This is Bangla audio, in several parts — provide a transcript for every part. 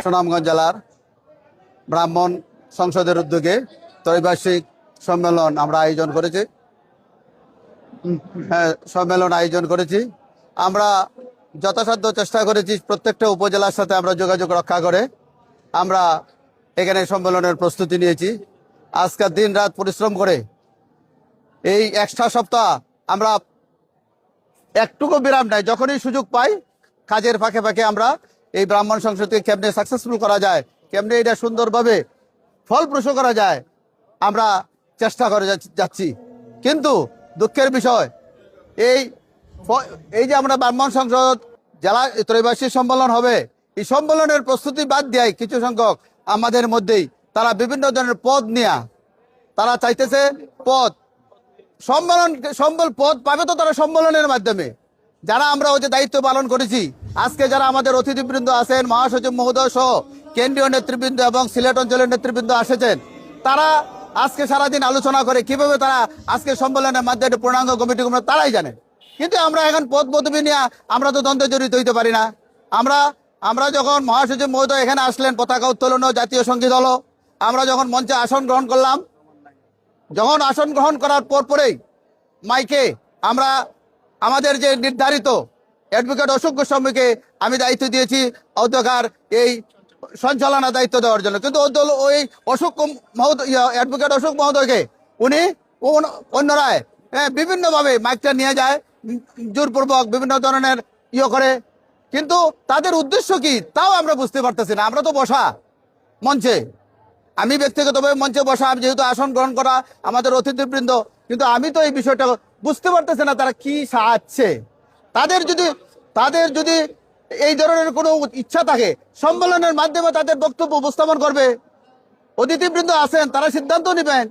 সুনামগঞ্জ জেলার ব্রাহ্মণ সংসদের উদ্যোগে ত্রৈবার্ষিক সম্মেলন আমরা আয়োজন করেছি। আমরা যথাসাধ্য চেষ্টা করেছি প্রত্যেকটা উপজেলার সাথে আমরা যোগাযোগ রক্ষা করে আমরা এখানে সম্মেলনের প্রস্তুতি নিয়েছি। আজকের দিন রাত পরিশ্রম করে এই এক্সট্রা সপ্তাহ আমরা একটুকু বিরাম নাই, যখনই সুযোগ পাই কাজের ফাঁকে ফাঁকে আমরা এই ব্রাহ্মণ সংসদকে কেমনে সাকসেসফুল করা যায়, কেমনে এটা সুন্দরভাবে ফলপ্রসূ করা যায় আমরা চেষ্টা করে যাচ্ছি। কিন্তু দুঃখের বিষয় এই যে আমরা ব্রাহ্মণ সংসদ জেলা ত্রৈবার্ষিক সম্মেলন হবে, এই সম্মেলনের প্রস্তুতি বাদ দিয়ে কিছু সংখ্যক আমাদের মধ্যেই তারা বিভিন্ন ধরনের পদ নিয়ে তারা চাইতেছে পদ পাবে তো তারা সম্মেলনের মাধ্যমে। যারা আমরা ওই যে দায়িত্ব পালন করেছি, আজকে যারা আমাদের অতিথিবৃন্দ আছেন, মহাসচিব মহোদয় সহ কেন্দ্রীয় নেতৃবৃন্দ এবং সিলেট অঞ্চলের নেতৃবৃন্দ এসেছেন, তারা আজকে সারাদিন আলোচনা করে কিভাবে তারা আজকে সম্মেলনের মাধ্যমে পূর্ণাঙ্গ কমিটি তারাই জানে। কিন্তু আমরা এখন পদ পদবি নিয়ে আমরা তো দ্বন্দ্বে জড়িত হইতে পারি না। আমরা যখন মহাসচিব মহোদয় এখানে আসলেন, পতাকা উত্তোলন ও জাতীয় সঙ্গীত হলো, আমরা যখন মঞ্চে আসন গ্রহণ করলাম, যখন আসন গ্রহণ করার পরেই মাইকে আমরা আমাদের যে নির্ধারিত অ্যাডভোকেট অশোক গোস্বামীকে আমি দায়িত্ব দিয়েছি অধ্যক্ষার এই সঞ্চালনা দায়িত্ব দেওয়ার জন্য। কিন্তু ওই অ্যাডভোকেট অশোক মহোদয়কে উনি অন্যরা বিভিন্নভাবে মাইকটা নিয়ে যায়, জোরপূর্বক বিভিন্ন ধরনের করে। কিন্তু তাদের উদ্দেশ্য কি তাও আমরা বুঝতে পারতেছি না। আমরা তো বসা মঞ্চে, আমি ব্যক্তিগতভাবে মঞ্চে বসা, আমি যেহেতু আসন গ্রহণ করা আমাদের অতিথিবৃন্দ, কিন্তু আমি তো এই বিষয়টা বুঝতে পারতেছি না তারা কি চাচ্ছে। তাদের যদি এই ধরনের কোনো ইচ্ছা থাকে, সম্মেলনের মাধ্যমে তাদের বক্তব্য উপস্থাপন করবে, অতিথিবৃন্দ আছেন তারা সিদ্ধান্ত নেবেন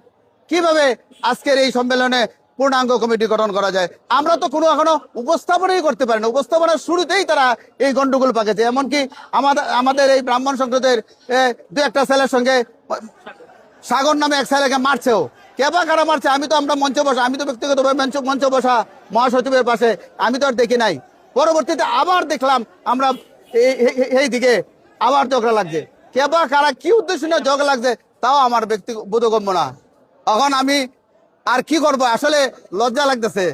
কিভাবে আজকের এই সম্মেলনে পূর্ণাঙ্গ কমিটি গঠন করা যায়। আমরা তো এখনো উপস্থাপনাই করতে পারি না। উপস্থাপনার শুরুতেই তারা এই গন্ডগোল পাকেছে। এমনকি আমাদের এই ব্রাহ্মণ সংসদের দু একটা ছেলের সঙ্গে সাগর নামে এক ছেলেকে মারছেও। কারা মারছে আমরা মঞ্চে বসা, আমি তো ব্যক্তিগতভাবে মঞ্চে বসা মহাসচিবের পাশে, আমি তো আর দেখি নাই। পরবর্তীতে আবার দেখলাম আমরা এই দিকে আবার ঝগড়া লাগছে। কারা কি উদ্দেশ্য নিয়ে ঝগড়া লাগছে তাও আমার বোধগম্য না। এখন আমি আর কি করবো, আসলে লজ্জা লাগতেছে।